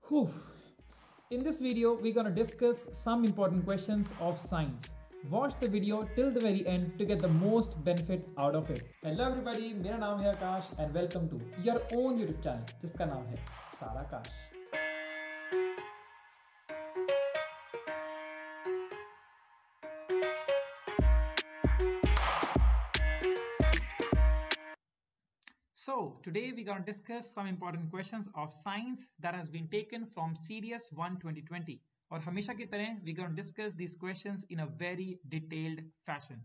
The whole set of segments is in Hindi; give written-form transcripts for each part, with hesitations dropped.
Whew. In this video, we're going to discuss some important questions of science. Watch the video till the very end to get the most benefit out of it. Hello everybody, मेरा नाम है आकाश and welcome to your own YouTube channel जिसका नाम है सारा आकाश. So today we're going to discuss some important questions of science that has been taken from CDS 1 2020. और हमेशा की तरह we're going to discuss these questions in a very detailed fashion.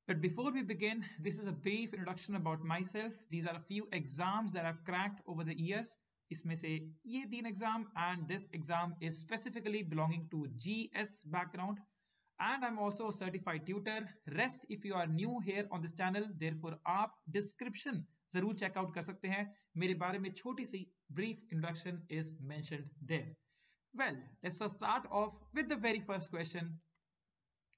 But before we begin, this is a brief introduction about myself. These are a few exams that I've cracked over the years. इसमें से ये 3 exam and this exam is specifically belonging to GS background. And I'm also a certified tutor. Rest if you are new here on this channel, therefore आप description जरूर चेकआउट कर सकते हैं. मेरे बारे में छोटी सी brief introduction is mentioned there. Well, let's start off with the very first question.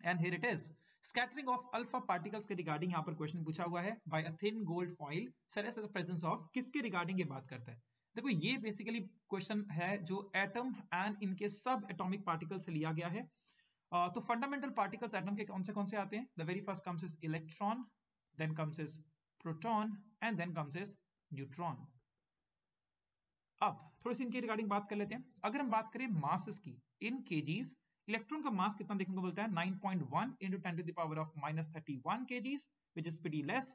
And here it is. Scattering of alpha particles के regarding यहाँ पर question पूछा हुआ है by a thin gold foil surface in the presence of किसके regarding ये बात करता है. देखो ये basically question है जो atom and इनके सब atomic particles से लिया गया है. तो fundamental particles atom के कौन से आते हैं? The very first comes is electron, then comes is proton and then comes is neutron. अब थोड़ी सी इनके रिगार्डिंग बात कर लेते हैं. अगर हम बात करें मासेस की इन केजीज, इलेक्ट्रॉन का मास कितना देखने को मिलता है? 9.1 into 10 to the power of -31 kgs, which is pretty less.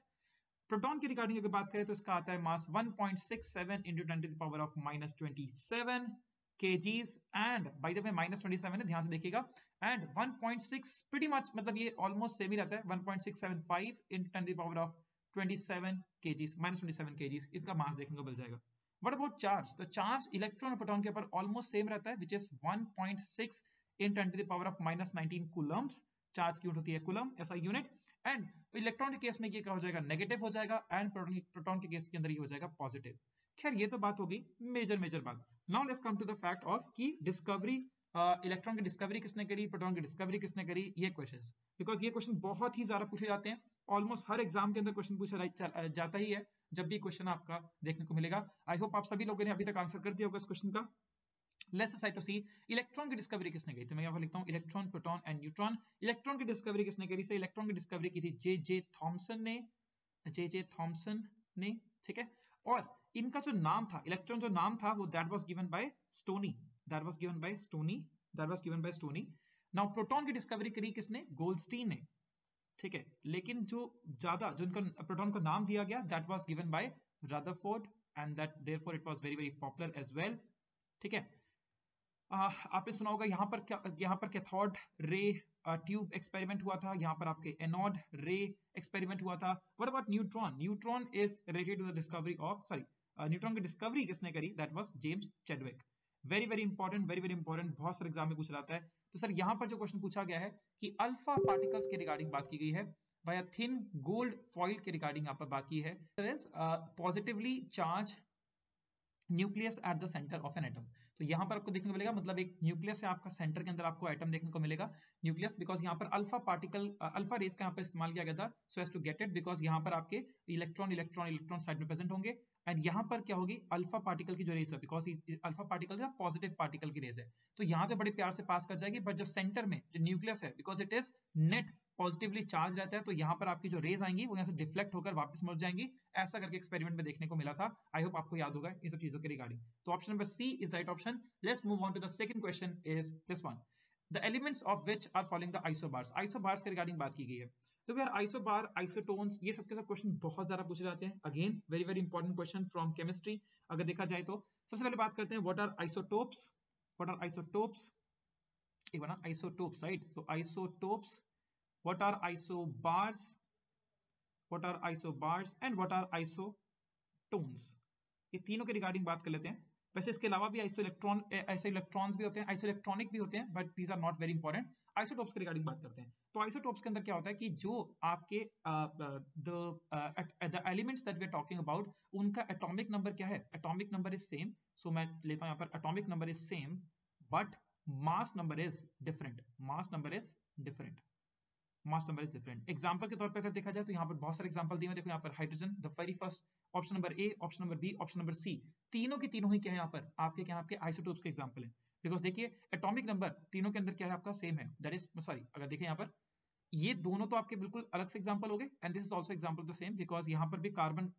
Proton की रिगार्डिंग अगर बात करें तो इसका आता है मास 1.67 into 10 to the power of -27 kgs and by the way -27 है, ध्यान से देखिएगा, and 1.6 pretty much मतलब ये ऑलमोस्ट सेम ही रहता है, 1.675 into 10 to the power of 27 kgs, -27 kgs इसका मास देखने को मिल जाएगा. What about charge? The charge electron और प्रोटॉन के ऊपर ऑलमोस्ट सेम रहता है, which is 1.6 in 10 to the power of -19 coulombs. Charge की यूनिट होती है कूलम ऐसा यूनिट. एंड इलेक्ट्रॉन के केस में ये क्या हो जाएगा? नेगेटिव हो जाएगा एंड प्रोटॉन के केस के अंदर ये हो जाएगा पॉजिटिव. खैर ये तो बात होगी मेजर बात. Now let's come to the fact of की डिस्कवरी, इलेक्ट्रॉन की डिस्कवरी किसने करी, प्रोटॉन की डिस्कवरी किसने करी, ये क्वेश्चंस. बिकॉज ये क्वेश्चन बहुत ही ज्यादा पूछे जाते हैं. ऑलमोस्ट हर एग्जाम के अंदर क्वेश्चन पूछा जाता ही है जब भी क्वेश्चन आपका देखने को मिलेगा. आई होप आप सभी लोगों ने अभी तक आंसर कर दिया होगा इस क्वेश्चन का. Let's try to see electron की डिस्कवरी किसने करी. तो मैं यहाँ पर लिखता हूँ electron, proton and neutron. Electron की डिस्कवरी किसने करी? से इलेक्ट्रॉन की डिस्कवरी की थी जे थॉमसन ने. ठीक है. और इनका जो नाम था, इलेक्ट्रॉन जो नाम था वो that was given bye stony. Now proton की डिस्कवरी करी किसने? गोल्डस्टीन ने. ठीक है. लेकिन जो इनका प्रोटॉन को नाम दिया गया that was given by Rutherford and that therefore it was very popular as well. ठीक है. आपने सुना होगा यहाँ पर कैथोड रे ट्यूब एक्सपेरिमेंट हुआ था, यहाँ पर आपके एनोड रे एक्सपेरिमेंट हुआ था. What about neutron is related to the discovery of neutron की डिस्कवरी किसने करी? That was James Chadwick. Very important, बहुत सारे एग्जाम में पूछा जाता है. तो सर यहाँ पर जो क्वेश्चन पूछा गया है कि अल्फा पार्टिकल्स के रिगार्डिंग बात की गई है by a thin gold foil के रिगार्डिंग यहाँ पर बात की है. Positively charge nucleus at the centre of an atom. तो यहाँ पर आपको देखने को मिलेगा, मतलब एक न्यूक्लियस है आपका, सेंटर के अंदर आपको एटम देखने को मिलेगा न्यूक्लियस. बिकॉज यहाँ पर अल्फा रेस का यहाँ पर इस्तेमाल किया गया था so as to get it. Because यहाँ पर आपके इलेक्ट्रॉन साइड में प्रेजेंट होंगे एंड यहाँ पर क्या होगी? अल्फा पार्टिकल की जो रेस है, because alpha particle positive particle की रेस है, तो यहाँ पे बड़े प्यार से पास कर जाएगी. बट जो सेंटर में जो न्यूक्लियस है, because it is net positively charge रहता है, तो यहाँ पर आपकी जो रेज आएंगी वो यहाँ से डिफ्लेक्ट होकर वापस मुड़ जाएंगी. ऐसा करके एक्सपेरिमेंट में देखने को मिला था. आई होप आपको याद होगा इन सब चीजों के रिगार्डिंग. तो option number C is the right option. Let's move on to the second question is this one. The elements of which are following the isobars. Isobars के रिगार्डिंग बात की गई है. तो यार आइसोबार, आइसोटोन्स, ये सबके सब क्वेश्चन बहुत ज्यादा पूछे जाते हैं. Again very important question from chemistry अगर देखा जाए तो. सबसे पहले बात करते हैं व्हाट आर आइसोटोप्स. एक बार ना, isotopes, right. So isotopes, what are isobars and what are isotones. ये तीनों के रिगार्डिंग बात कर लेते हैं. वैसे इसके अलावा भी आइसोइलेक्ट्रॉन्स भी होते हैं, आइसोइलेक्ट्रॉनिक भी होते हैं, but these are not very important. Isotopes के रिगार्डिंग बात करते हैं. तो आइसोटोप्स के अंदर क्या होता है कि जो आपके the elements that we are talking about, उनका एटॉमिक नंबर क्या है? Atomic number is same. So मैं लेता हूं यहाँ पर atomic number is same but mass number is different. Mass number is different. Example के तौर पे अगर देखा जाए तो यहाँ पर बहुत सारे एग्जांपल दिए हुए, देखो यहाँ पर hydrogen the very first, option number A, option number B, option number C, तीनों की तीनों ही क्या है यहाँ पर आपके क्या आपके आइसोटोप्स के एग्जांपल है। बिकॉज देखिए एटॉमिक नंबर तीनों के अंदर क्या है आपका सेम है, दैट इज सॉरी अगर देखिए यहाँ पर ये दोनों तो आपके बिल्कुल अलग से एग्जांपल हो गए, and this is also example the same because यहाँ पर भी कार्बन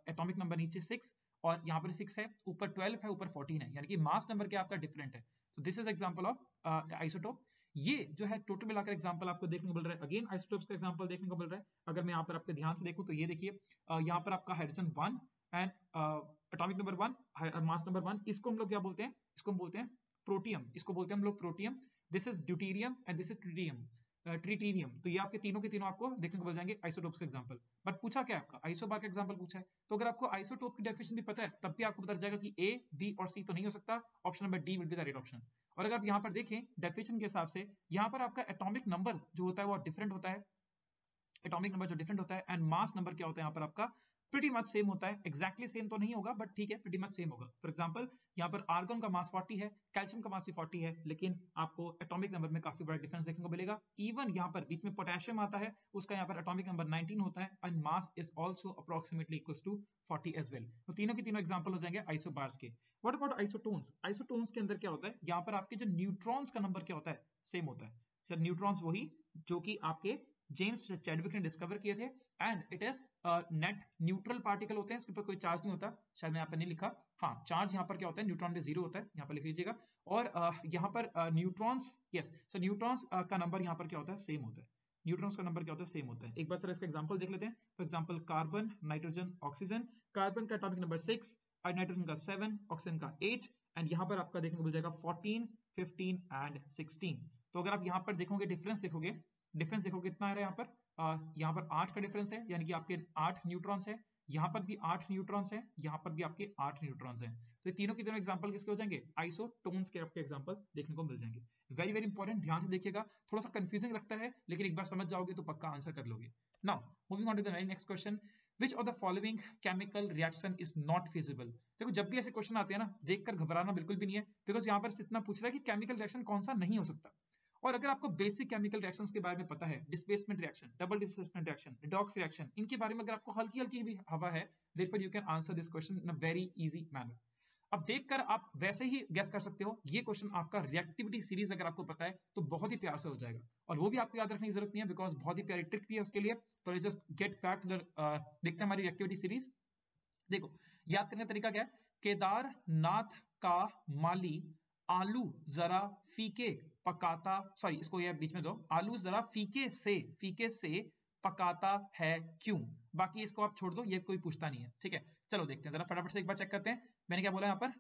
एटॉमिक नंबर नीचे 6 और यहाँ पर 6 है, ऊपर 12 है, ऊपर 14 है, यानी कि मास नंबर क्या आपका डिफरेंट है। तो this is example of isotope. ये जो है टोटल मिलाकर एग्जांपल आपको देखने को मिल रहा है, अगेन आइसोटोप्स का एग्जांपल देखने को मिल रहा है। अगर मैं यहाँ पर आपके ध्यान से देखूं तो ये देखिए यहाँ पर आपका hydrogen 1 and atomic number 1, mass number 1, इसको हम लोग क्या बोलते हैं, इसको हम बोलते हैं प्रोटियम, इसको बोलते हैं हम लोग protium. This is deuterium and this is tritium, tritinium. तो ये आपके तीनों के तीनों आपको देखने को मिल जाएंगे आइसोटोप्स का एग्जांपल। बट पूछा क्या आपका आइसोबार का एग्जांपल पूछा है, तो अगर आपको आइसोटोप की डेफिनेशन भी पता है तब भी आपको पता जाएगा कि ए, बी और सी तो नहीं हो सकता, option number D will be the right option. और अगर आप यहाँ पर देखें डेफिनेशन के हिसाब से, यहाँ पर आपका एटॉमिक नंबर जो होता है वो डिफरेंट होता है, एटॉमिक नंबर जो डिफरेंट होता है, एंड मास नंबर क्या होता है यहाँ पर आपका प्रीटी मच सेम होता है। एक्जैक्टली सेम तो नहीं होगा बट ठीक है प्रीटी मच सेम होगा। फॉर एग्जांपल यहाँ पर आर्गन का मास 40 है, कैल्शियम का मास भी 40 है, लेकिन आपको एटॉमिक नंबर में काफी बड़ा डिफरेंस देखने को मिलेगा। इवन यहाँ पर बीच में पोटेशियम आता है, उसका यहाँ पर एटॉमिक नंबर 19 होता है and mass is also approximately equals to 40 as well. तो तीनों के तीनों एग्जांपल हो जाएंगे आइसोबार्स के। What about isotones? आइसोटोन्स के अंदर क्या होता है, यहाँ पर आपके जो न्यूट्रॉन्स का नंबर क्या होता है, सेम होता है सर। न्यूट्रॉन्स वही जो कि आपके जेम्स चैडविक ने डिस्कवर किए थे, and it is net neutral particle होते हैं, इसके ऊपर कोई चार्ज नहीं होता, शायद मैं यहाँ पर नहीं लिखा, हाँ चार्ज यहाँ पर क्या होता है, न्यूट्रॉन पे 0 होता है, यहाँ पर लिख लीजिएगा। और यहाँ पर न्यूट्रॉन्स, यस सो न्यूट्रॉन्स का नंबर यहाँ पर क्या होता है, सेम होता है। न्यूट्रॉन्स का नंबर क्या होता है, सेम होता है। एक बार सर इसका एग्जांपल देख लेते हैं। For example carbon, nitrogen, oxygen. Carbon का एटॉमिक नंबर 6, नाइट्रोजन का 7, ऑक्सीजन का 8, एंड यहाँ पर आपका देखने को मिल जाएगा 14, 15 एंड 16। तो अगर आप यहाँ पर देखोगे डिफरेंस देखोगे, डिफरेंस देखोगे कितना आ रहा है यहाँ पर, यहाँ पर 8 का डिफरेंस है, यानी कि आपके 8 न्यूट्रॉन्स है, यहाँ पर भी 8 न्यूट्रॉन्स है, यहाँ पर भी आपके 8 न्यूट्रॉन्स हैं। तो ये तीनों के तीनों एग्जांपल किसके हो जाएंगे, आइसोटोन्स के आपके एग्जांपल देखने को मिल जाएंगे। वेरी वेरी इंपॉर्टेंट, ध्यान से देखिएगा, थोड़ा सा कंफ्यूजिंग लगता है लेकिन एक बार समझ जाओगे तो पक्का आंसर कर लोगे। Now moving on to the next question, which of the following chemical reaction is not feasible? देखो जब भी ऐसे क्वेश्चन आते हैं ना, देखकर घबराना बिल्कुल भी नहीं है, बिकॉज यहाँ पर इतना पूछ रहा है कि केमिकल रिएक्शन कौन सा नहीं हो सकता। और अगर आपको बेसिक केमिकल रिएक्शंस के बारे में पता है, displacement reaction, double displacement reaction, redox reaction, इनके बारे में अगर आपको हल्की हल्की भी हवा है, therefore you can answer this question in a very easy manner। अब देखकर आप वैसे ही गेस कर सकते हो, ये क्वेश्चन आपका रिएक्टिविटी सीरीज अगर आपको पता है तो बहुत ही प्यार से हो जाएगा, और वो भी आपको याद रखने की जरूरत नहीं है बिकॉज बहुत ही प्यारी ट्रिक भी है उसके लिए। तो just get back to the, देखते हैं हमारी रिएक्टिविटी सीरीज। देखो याद करने का तरीका क्या है, केदारनाथ का माली आलू जरा फीके पकाता, सॉरी इसको ये बीच में दो, आलू जरा फीके से पकाता है क्यों? बाकी इसको आप छोड़ दो, ये कोई पूछता नहीं है, ठीक है। चलो देखते हैं जरा फटाफट से एक बार चेक करते हैं, मैंने क्या बोला यहाँ पर,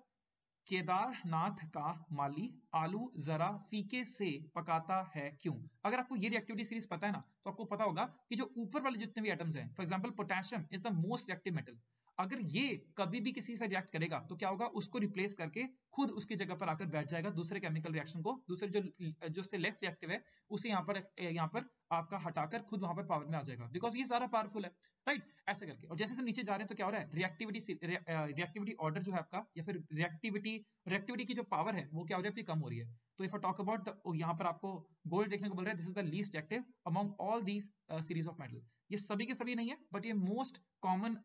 केदारनाथ का माली आलू जरा फीके से पकाता है क्यों? अगर आपको ये रिएक्टिविटी सीरीज पता है ना, तो आपको पता होगा कि जो ऊपर वाले जितने भी एटम्स हैं, for example potassium is the most reactive metal, अगर ये कभी भी किसी से रिएक्ट करेगा तो क्या होगा, उसको रिप्लेस करके खुद उसकी जगह पर आकर बैठ जाएगा दूसरे केमिकल रिएक्शन को, दूसरे जो से लेस रिएक्टिव है उसे यहाँ पर आपका हटाकर खुद वहां पर पावर में आ जाएगा, बिकॉज ये सारा पावरफुल है, राइट। ऐसे करके, और जैसे से नीचे जा रहे हैं तो क्या हो रहा है, रिएक्टिविटी ऑर्डर जो है आपका, या फिर रिएक्टिविटी की जो पावर है वो क्या हो रही है, कम हो रही है। तो if I talk about the, यहाँ पर आपको गोल्ड देखने को मिल रहा है, this is the least reactive among all these series of metal. ये सभी के सभी नहीं है बट ये मोस्ट कॉमन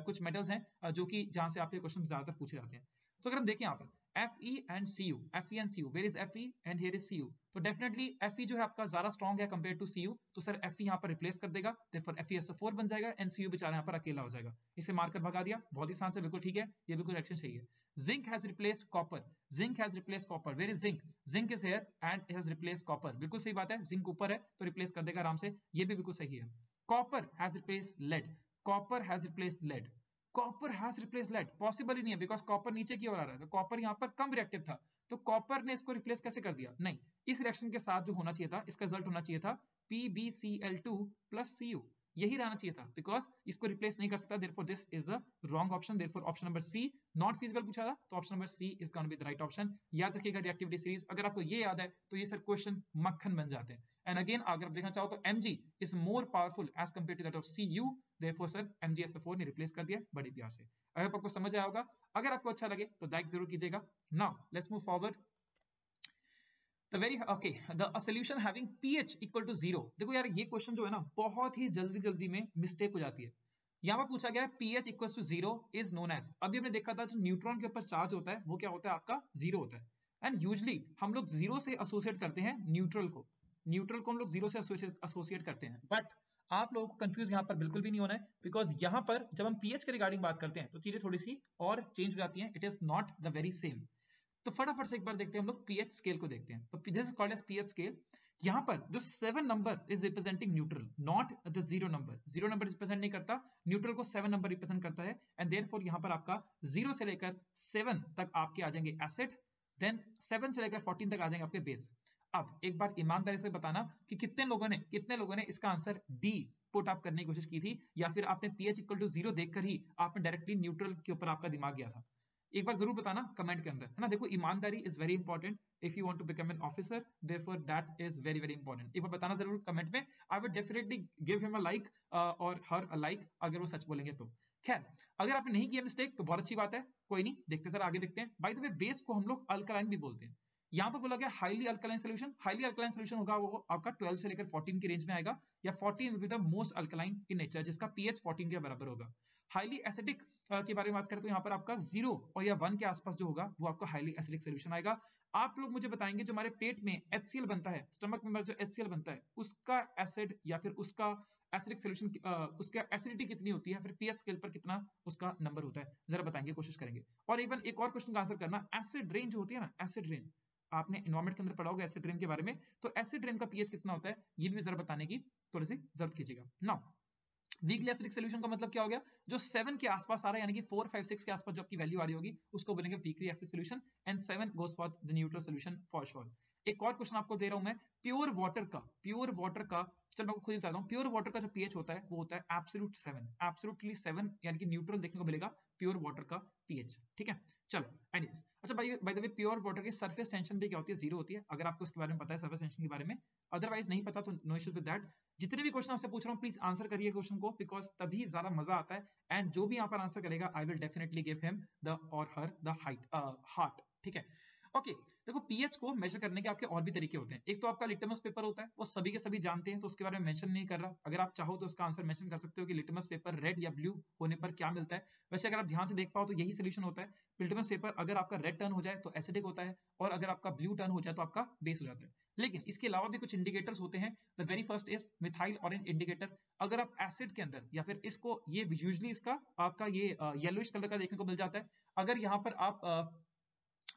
कुछ मेटल्स हैं जो कि जहां से आपके क्वेश्चन ज्यादातर पूछे जाते हैं। तो अगर हम देखें यहाँ पर Fe and Cu, where is Fe and here is Cu, तो डेफिनेटली Fe जो है आपका ज्यादा स्ट्रॉन्ग है कंपेयर टू Cu, तो सर Fe यहाँ पर रिप्लेस कर देगा, therefore FeSO4 बन जाएगा एंड Cu बेचारा यहाँ पर अकेला हो जाएगा। इसे मारकर भगा दिया, बहुत ही आसान से, बिल्कुल ठीक है, ये बिल्कुल रिएक्शन सही है। Zinc has replaced copper, where is zinc, zinc is here and has replaced copper, बिल्कुल सही बात है, जिंक ऊपर है तो रिप्लेस कर देगा आराम से, ये भी बिल्कुल सही है। Copper has replaced lead, copper has replace lead, possible ही नहीं है बिकॉज कॉपर नीचे की ओर आ रहा है, तो कॉपर यहाँ पर कम रिएक्टिव था, तो कॉपर ने इसको रिप्लेस कैसे कर दिया, नहीं, इस रिएक्शन के साथ जो होना चाहिए था, इसका रिजल्ट होना चाहिए था PbCl2 प्लस Cu, यही रहना चाहिए था, बिकॉज इसको रिप्लेस नहीं कर सकता, therefore this is the wrong option, therefore option number C not feasible पूछा था, तो option number C is gonna be the right option. याद रखिएगा रिएक्टिविटी सीरीज, अगर आपको ये याद है तो ये सर क्वेश्चन मक्खन बन जाते हैं। एंड अगेन अगर आप देखना चाहो तो Mg is more powerful as compare to that of Cu, therefore sir MgSO4 ने रिप्लेस कर दिया बड़े प्यार से। अगर आपको समझ आया होगा, अगर आपको अच्छा लगे तो लाइक जरूर कीजिएगा। Now let's move forward. The very okay the solution having pH equal to 0। देखो यार ये क्वेश्चन जो है ना बहुत ही जल्दी जल्दी में मिस्टेक हो जाती है। यहाँ पर पूछा गया है pH equal to 0 is known as, अभी हमने देखा था जो न्यूट्रॉन के ऊपर चार्ज होता है वो क्या होता है आपका 0 होता है। एंड यूजली हम लोग 0 से एसोसिएट करते हैं न्यूट्रल को, न्यूट्रल को हम लोग 0 से एसोसिएट करते हैं। बट आप लोगों को कंफ्यूज यहाँ पर बिल्कुल भी नहीं होना है, बिकॉज यहाँ पर जब हम pH के रिगार्डिंग बात करते हैं तो चीजें थोड़ी सी और चेंज हो जाती हैं। It is not the very same. तो फटाफट से एक बार देखते हैं हम लोग पीएच स्केल को देखते हैं। तो this is called as pH scale. यहाँ पर जो 7 number is representing neutral, not the 0 number. 0 number represent नहीं करता न्यूट्रल को, 7 नंबर रिप्रेजेंट करता है। एंड देयरफॉर यहाँ पर आपका 0 से लेकर 7 तक आपके आ जाएंगे एसिड, देन 7 से लेकर 14 तक आ जाएंगे आपके बेस। अब एक बार ईमानदारी से बताना कि कितने लोगों ने इसका आंसर डी पुट अप करने की कोशिश की थी, या फिर आपने पीएच इक्वल टू 0 देखकर ही आपने डायरेक्टली न्यूट्रल के ऊपर आपका दिमाग गया था। एक बार जरूर बताना कमेंट के अंदर, है ना। देखो ईमानदारी is very important if you want to become an officer, therefore that is very very important. एक बार बताना जरूर कमेंट में। I would definitely give him a like और हर अ लाइक अगर वो सच बोलेंगे तो। खैर अगर आपने नहीं किया मिस्टेक तो बहुत अच्छी बात है, कोई नहीं, देखते सर आगे देखते हैं। बाय द वे बेस को हम लोग अल्कलाइन भी बोलते हैं। यहाँ पर बोला गया highly alkaline solution. Highly alkaline solution होगा वो आपका 12 से लेकर 14 की रेंज में आएगा, या 14 will be the most alkaline in nature, जिसका पीएच 14 के बराबर होगा। हाईली एसिडिक के बारे में बात करें तो यहाँ पर आपका 0 और या 1 के आसपास जो होगा वो आपका हाईली एसिडिक सोल्यूशन आएगा। आप लोग मुझे बताएंगे जो हमारे पेट में HCl बनता है, स्टमक में जो HCl बनता है उसका एसिड या फिर उसका एसिडिक सोल्यूशन, उसका एसिडिटी कितनी होती है, फिर पीएच स्केल पर कितना उसका नंबर होता है, जरा बताएंगे, कोशिश करेंगे। और इवन एक और क्वेश्चन का आंसर करना, एसिड रेन जो होती है ना, एसिड रेन आपने एनवायरमेंट के अंदर पढ़ा होगा एसिड रेन के बारे में, तो एसिड रेन का पीएच कितना होता है ये भी जरा बताने की थोड़ी सी जरूरत कीजिएगा। नाउ वीकली एसिडिक सोल्यूशन का मतलब क्या हो गया, जो 7 के आसपास आ रहा है, यानी कि 4, 5, 6 के आसपास जो आपकी वैल्यू आ रही होगी उसको बोलेंगे weakly acidic solution, and 7 goes for the neutral solution for sure. एक और क्वेश्चन आपको दे रहा हूं मैं, प्योर वाटर का चल मैं आपको खुद बताता हूं। प्योर वाटर का जो पीएच होता है वो होता है एब्सोल्यूट 7, एब्सोल्युटली 7, यानी कि न्यूट्रल देखने को मिलेगा प्योर वाटर का पीएच, ठीक है। चलो एनीवेज, अच्छा by the way pure water की सरफेस टेंशन भी क्या होती है, 0 होती है, अगर आपको इसके बारे में पता है सरफेस टेंशन के बारे में। अदरवाइज नहीं पता तो नो इश्यूज विद दैट। जितने भी क्वेश्चन आपसे पूछ रहा हूँ प्लीज आंसर करिए क्वेश्चन को, बिकॉज तभी ज्यादा मजा आता है। एंड जो भी यहाँ पर आंसर करेगा I will definitely give him the और हर द हार्ट, ठीक है। ओके देखो पीएच को मेजर करने के आपके और भी तरीके होते हैं। एक तो आपका लिटमस पेपर होता है, वो सभी के सभी जानते हैं तो उसके बारे में मेंशन नहीं कर रहा। अगर आप चाहो तो उसका आंसर मेंशन कर सकते हो कि लिटमस पेपर रेड या ब्लू होने पर क्या मिलता है। वैसे अगर आप ध्यान से देख पाओ तो यही सोल्यूशन होता है। लिटमस पेपर अगर आपका रेड टर्न हो जाए तो एसिडिक होता है, और अगर आपका ब्लू टर्न हो जाए तो आपका बेस हो जाता है। लेकिन इसके अलावा भी कुछ इंडिकेटर्स होते हैं। The very first is methyl orange indicator. अगर आप एसिड के अंदर या फिर इसको ये यूजुअली इसका आपका ये येलोइश कलर का देखने को मिल जाता है। अगर यहाँ पर आप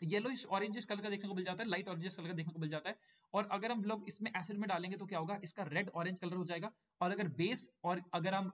येलोइश ऑरेंजिश कलर का देखने को मिल जाता है, लाइट ऑरेंजिश कलर का देखने को मिल जाता है। और अगर हम लोग इसमें एसिड में डालेंगे तो क्या होगा, इसका रेड ऑरेंज कलर हो जाएगा। और अगर बेस और अगर हम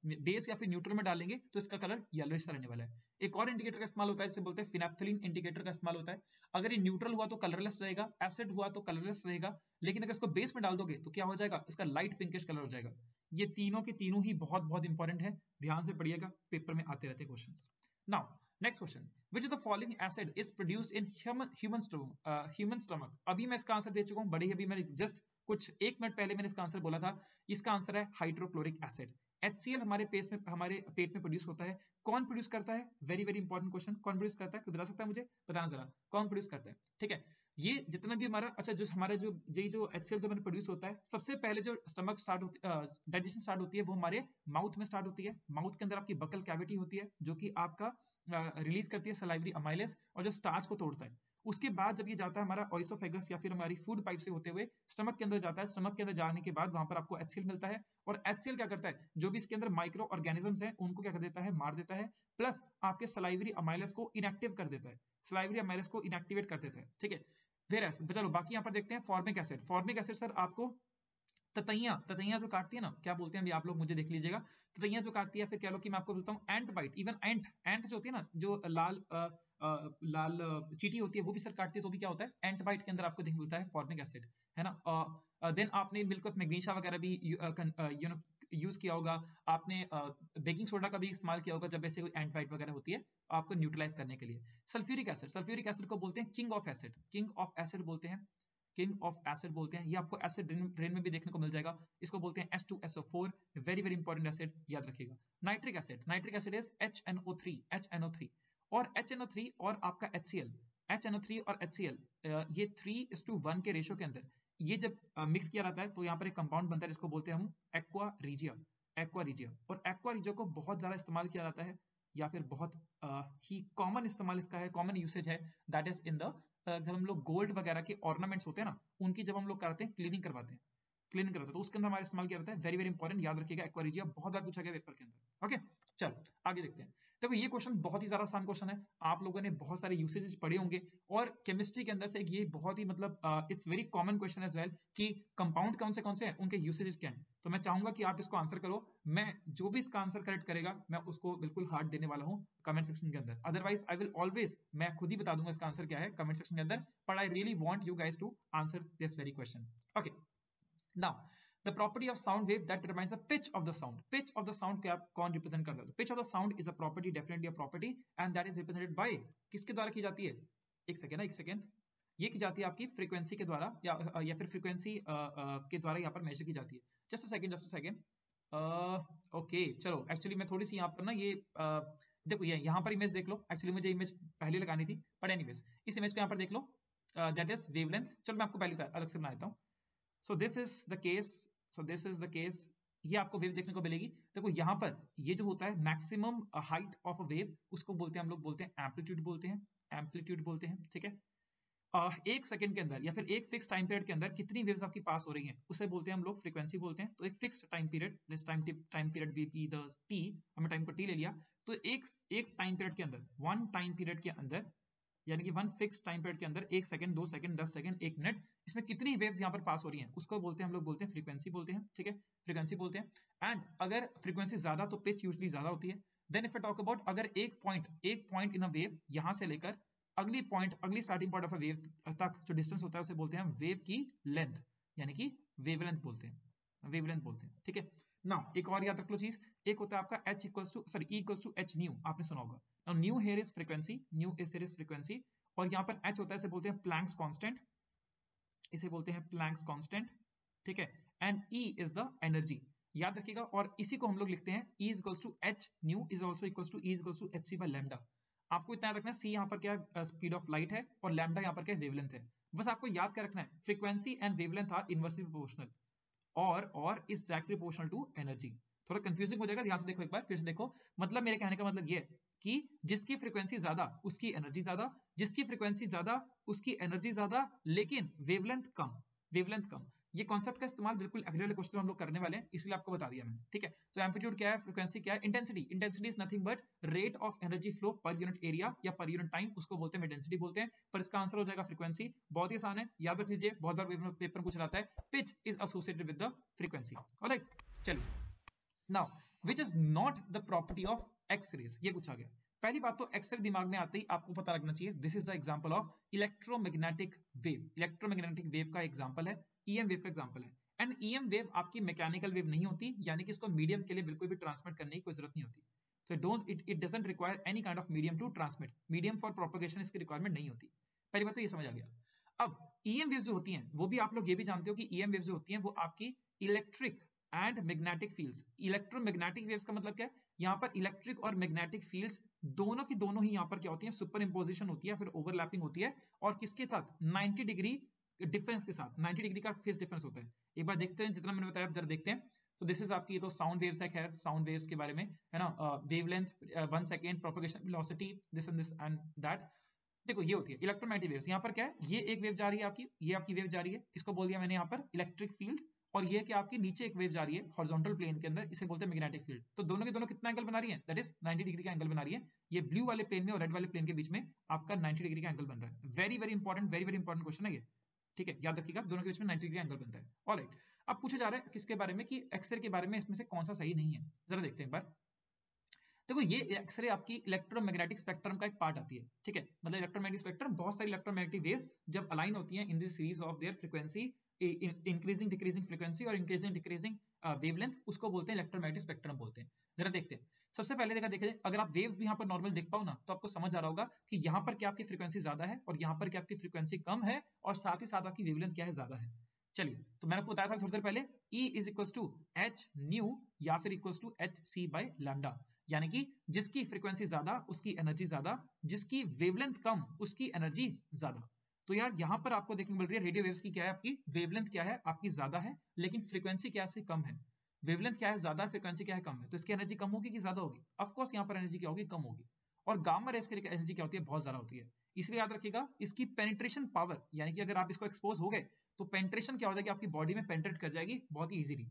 बेस या फिर न्यूट्रल में डालेंगे तो इसका कलर येलोइश रहने वाला है। एक और इंडिकेटर का इस्तेमाल होता है, इसे बोलते हैं फिनेप्थलीन इंडिकेटर का इस्तेमाल होता है। अगर ये न्यूट्रल हुआ तो कलरलेस रहेगा, एसिड हुआ तो कलरलेस रहेगा, लेकिन अगर इसको बेस में डाल दोगे तो क्या हो जाएगा, इसका लाइट पिंकिश कलर हो जाएगा। ये तीनों के तीनों ही बहुत बहुत इंपॉर्टेंट है, ध्यान से पढ़िएगा, पेपर में आते रहते question. Now next question, which of the following acid is produced in human stomach? अभी मैं इसका आंसर दे चुका हूं, बड़े ही अभी मैंने जस्ट कुछ 1 मिनट पहले मैंने इसका आंसर बोला था। इसका आंसर है हाइड्रोक्लोरिक एसिड। HCl हमारे पेट में प्रोड्यूस होता है। कौन प्रोड्यूस करता है, वेरी वेरी इंपॉर्टेंट क्वेश्चन, कौन प्रोड्यूस करता है, बता सकता है मुझे, बताना जरा कौन प्रोड्यूस करता है, ठीक है। ये जितना भी हमारा अच्छा जो हमारा जो HCl जो हमारे प्रोड्यूस होता है, सबसे पहले जो स्टमक स्टार्ट होती डाइजेशन स्टार्ट होती है वो हमारे माउथ में स्टार्ट होती है। माउथ के अंदर आपकी बकल कैविटी होती है जो कि आपका रिलीज करती है सलाइवरी अमाइलेस और जो स्टार्च को तोड़ता है। उसके बाद जब ये जाता है हमारा ओइसोफेगस या फिर हमारी फूड पाइप से होते हुए स्टमक के अंदर जाता है। स्टमक के अंदर जाने के बाद वहां पर आपको HCl मिलता है, और HCl क्या करता है, जो भी इसके अंदर माइक्रो ऑर्गेनिजम्स हैं उनको क्या कर देता है, मार देता है, प्लस आपके सलाइवरी अमाइलेस को इनएक्टिव कर देता है, सलाइवरी अमाइलेस को इनएक्टिवेट कर देता है, ठीक है। फिर चलो बाकी यहाँ पर देखते हैं formic acid. Formic acid sir आपको ततैया जो काटती है ना, क्या बोलते हैं अभी आप लोग मुझे देख लीजिएगा, ततैया जो काटती है, फिर कह लो कि मैं आपको बोलता हूँ एंट बाइट, इवन एंट जो होती है ना, जो लाल लाल चींटी होती है वो भी सर काटती है, तो भी क्या होता है, एंट बाइट के अंदर आपको देखने मिलता है फॉर्मिक एसिड, है ना। देन आपने मिल्क ऑफ मैग्नीशिया वगैरह भी यूज किया होगा, आपने बेकिंग सोडा का भी इस्तेमाल किया होगा जब ऐसे कोई एंट बाइट वगैरह होती है आपको न्यूट्रलाइज करने के लिए। सल्फ्यूरिक एसिड को बोलते हैं king of acid, king of acid बोलते हैं, किंग ऑफ एसिड बोलते हैं। ये आपको एसिड रेन में भी देखने को मिल जाएगा, इसको बोलते हैं H2SO4, very very important acid, याद रखिएगा। नाइट्रिक एसिड इज HNO3, और HNO3 और आपका HCl, HNO3 और HCl ये 3:1 के रेशियो के अंदर ये जब मिक्स किया जाता है तो यहाँ पर एक कंपाउंड बनता है जिसको बोलते हैं हम एक्वा रिजिया। और एक्वा रिजिया को बहुत ज्यादा इस्तेमाल किया जाता है या फिर बहुत ही कॉमन इस्तेमाल इसका है, कॉमन यूसेज है, दैट इज इन द जब हम लोग गोल्ड वगैरह के ऑर्नामेंट्स होते हैं ना, उनकी जब हम लोग करते हैं क्लीनिंग करवाते हैं तो उसके अंदर हमारा इस्तेमाल किया जाता है। वेरी वेरी इंपॉर्टेंट, याद रखिएगा, एक्वा रिजिया बहुत बार पूछा गया पेपर के अंदर। ओके चलो आगे देखते हैं। देखो ये क्वेश्चन बहुत ही ज्यादा आसान क्वेश्चन है, आप लोगों ने बहुत सारे यूसेजेस पढ़े होंगे और केमिस्ट्री के अंदर से ये बहुत ही मतलब it's very common question as well कि कंपाउंड कौन से हैं, उनके यूसेजेस क्या हैं। तो मैं चाहूंगा कि आप इसको आंसर करो, मैं जो भी इसका आंसर करेक्ट करेगा मैं उसको बिल्कुल हार्ड देने वाला हूँ कमेंट सेक्शन के अंदर। अदरवाइज आई विल ऑलवेज, मैं खुद ही बता दूंगा इसका आंसर क्या है कमेंट सेक्शन के अंदर, but I really want you guys to answer this very question. Okay now the property of sound wave that determines the pitch of the sound. Pitch of the sound क्या कौन represent करता है? Pitch of the sound is a property, definitely a property, and that is represented by किसके द्वारा की जाती है? एक सेकेंड, ये की जाती है आपकी फ्रीक्वेंसी के द्वारा या फिर फ्रीक्वेंसी के द्वारा यहाँ पर मेजर की जाती है। जस्ट अ सेकेंड ओके चलो, एक्चुअली मैं थोड़ी सी यहाँ पर ना ये देखो ये यहाँ पर इमेज देख लो, एक्चुअली मुझे इमेज पहले लगानी थी, बट एनीवेज इस इमेज को यहाँ पर देख लो, दैट इज वेवलेंथ। चलो मैं आपको पहले अलग से बना देता हूँ। So this is the case, ये आपको वेव देखने को मिलेगी। देखो यहाँ पर ये जो होता है maximum height of a wave, उसको बोलते हैं हम लोग बोलते हैं एम्पलीट्यूड बोलते हैं, ठीक है। एक सेकंड के अंदर या फिर एक फिक्स टाइम पीरियड के अंदर कितनी वेव्स आपकी पास हो रही हैं उसे बोलते हैं हम लोग फ्रीक्वेंसी बोलते हैं। तो एक fix time period, this time period be the T, हमने टाइम को टी ले लिया, तो एक टाइम पीरियड के अंदर, वन टाइम पीरियड के अंदर, यानी कि वन फिक्स टाइम पीरियड के अंदर 1 सेकंड 2 सेकंड 10 सेकंड 1 मिनट, इसमें कितनी वेव्स यहाँ पर पास हो रही हैं उसको बोलते हैं हम लोग बोलते हैं फ्रीक्वेंसी बोलते हैं, ठीक है, फ्रीक्वेंसी बोलते हैं। एंड अगर फ्रीक्वेंसी ज्यादा तो पिच यूजुअली ज्यादा होती है। Then if I talk about, अगर एक पॉइंट इन अ वेव यहां से लेकर अगली starting point of a wave तक जो डिस्टेंस होता है उसे बोलते हैं हम वेव की लेंथ, यानी कि वेवलेंथ बोलते हैं, ठीक है। नाउ एक और याद रख लो चीज, एक होता है आपका E equals to h nu, आपने सुना होगा। Now nu here is frequency, और यहाँ पर h होता है, इसे बोलते हैं प्लैंक्स कांस्टेंट, ठीक है। And E is the energy, याद रखिएगा, और इसी को हम लोग लिखते हैं E equals to h nu is also equals to E equals to hc by lambda. आपको इतना याद रखना है, C यहाँ पर क्या है, स्पीड ऑफ लाइट है, और लैम्डा यहाँ पर क्या है, वेवलेंथ है। बस आपको याद कर रखना है frequency and wavelength are inversely proportional और is directly proportional to energy. थोड़ा कंफ्यूजिंग हो जाएगा, ध्यान से देखो एक बार, फिर से देखो। मतलब मेरे कहने का मतलब ये है कि जिसकी फ्रीक्वेंसी ज्यादा उसकी एनर्जी ज्यादा, जिसकी फ्रीक्वेंसी ज्यादा उसकी एनर्जी ज्यादा, लेकिन वेवलेंथ कम। ये कॉन्सेप्ट का इस्तेमाल बिल्कुल अगले वाले क्वेश्चन में हम लोग करने वाले हैं, इसलिए आपको बता दिया मैंने, ठीक है। तो एम्पलीट्यूड क्या है, फ्रीक्वेंसी क्या है, intensity is nothing but rate of energy flow per unit area या पर यूनिट टाइम, उसको बोलते हैं इंटेंसिटी बोलते हैं। पर इसका आंसर हो जाएगा फ्रीक्वेंसी। बहुत ही आसान है, याद रख लीजिए, बहुत बार पेपर पूछा जाता है, pitch is associated with the frequency. Alright, चलिए now which is not the property of x-rays, ये पूछा गया। पहली बात तो एक्सरे दिमाग में आते ही आपको पता लगना चाहिए, this is the example of electromagnetic wave का एग्जांपल है, ईएम वेव का एग्जांपल है। एंड ईएम वेव आपकी मैकेनिकल वेव नहीं होती, यानी कि इसको मीडियम के लिए बिल्कुल भी ट्रांसमिट करने की कोई जरूरत नहीं होती। तो it doesn't require any kind of medium to transmit, medium for propagation इसकी रिक्वायरमेंट नहीं होती। पहली बात तो ये समझ आ गया। अब ईएम वेव जो होती हैं, वो भी आप लोग ये भी जानते हो कि ईएम वेव जो होती हैं वो आपकी electric and magnetic fields, electromagnetic waves का मतलब क्या है, यहाँ पर इलेक्ट्रिक और मैग्नेटिक फील्ड्स दोनों की दोनों ही यहाँ पर क्या होती है, सुपर इंपोजिशन होती है, फिर ओवरलैपिंग होती है, और किसके साथ, 90 डिग्री डिफरेंस के साथ, 90 डिग्री का फेज डिफरेंस होता है। एक बार देखते हैं, जितना मैंने बताया जरा देखते हैं। तो दिस इज आपकी, तो साउंड वेव्स है, खैर साउंड वेव्स के बारे में है ना, wavelength 1 second, propagation velocity, this and that. देखो ये होती है इलेक्ट्रोमैग्नेटिक वेव्स। यहाँ पर क्या है, ये एक वेव जा रही है आपकी, ये आपकी वेव जा रही है, इसको बोल दिया मैंने यहाँ पर इलेक्ट्रिक फील्ड, और ये कि आपकी नीचे एक वेव जा रही है हॉरिजॉन्टल प्लेन के अंदर, इसे बोलते हैं मैग्नेटिक फील्ड। तो दोनों के दोनों कितना एंगल बना रही है, दैट इज 90 डिग्री का एंगल बना रही है। ये ब्लू वाले प्लेन में और रेड वाले प्लेन के बीच में आपका 90 डिग्री का एंगल बन रहा है। वेरी वेरी इंपॉर्टेंट क्वेश्चन है ये, ठीक है, याद रखिएगा, दोनों के बीच में 90 डिग्री एंगल बनता है। ऑलराइट, अब पूछा जा रहा है किसके बारे में, कि एक्सरे के बारे में, इसमें से कौन सा सही नहीं है, जरा देखते हैं एक बार। देखो ये एक्सरे आपकी इलेक्ट्रोमैग्नेटिक स्पेक्ट्रम का एक पार्ट आती है, ठीक है, मतलब इलेक्ट्रोमैग्नेटिक स्पेक्ट्रम, बहुत सारी इलेक्ट्रोमैग्नेटिक वेव्स जब अलाइन होती हैं in this series of their frequency, increasing decreasing frequency और इंक्रीजिंग डिक्रीजिंग वेवलेंथ, उसको बोलते हैं इलेक्ट्रोमैग्नेटिक स्पेक्ट्रम बोलते हैं। जरा देखते हैं, सबसे पहले देखा अगर आप वेव्स भी यहाँ पर नॉर्मल देख पाओ ना, तो आपको समझ आ रहा होगा कि यहाँ पर क्या आपकी फ्रीक्वेंसी ज्यादा है और यहाँ पर क्या आपकी फ्रीक्वेंसी कम है, और साथ ही साथ आपकी वेवलेंथ क्या है, ज्यादा है। चलिए, तो मैंने आपको बताया था थोड़ी देर पहले, E is equals to h nu या फिर equals to hc by lambda. यानी कि जिसकी फ्रीक्वेंसी ज्यादा उसकी एनर्जी ज्यादा, जिसकी वेवलेंथ कम उसकी एनर्जी ज्यादा। तो यार यहाँ पर आपको देखने को मिल रही है रेडियो वेव्स की क्या है, आपकी वेवलेंथ क्या है, आपकी ज्यादा है, लेकिन फ्रीक्वेंसी क्या से कम है। वेवलेंथ क्या है ज्यादा, फ्रीक्वेंसी क्या है कम है, तो इसकी एनर्जी कम होगी कि ज्यादा होगी? ऑफकोर्स यहाँ पर एनर्जी क्या होगी, कम होगी। और गामा रेस की एनर्जी क्या होती है, बहुत ज्यादा होती है। इसलिए याद रखिएगा इसकी पेनिट्रेशन पावर, यानी कि अगर आप इसको एक्सपोज हो गए तो पेनिट्रेशन क्या हो जाएगी, आपकी बॉडी में पेनिट्रेट कर जाएगी बहुत ही इजीली।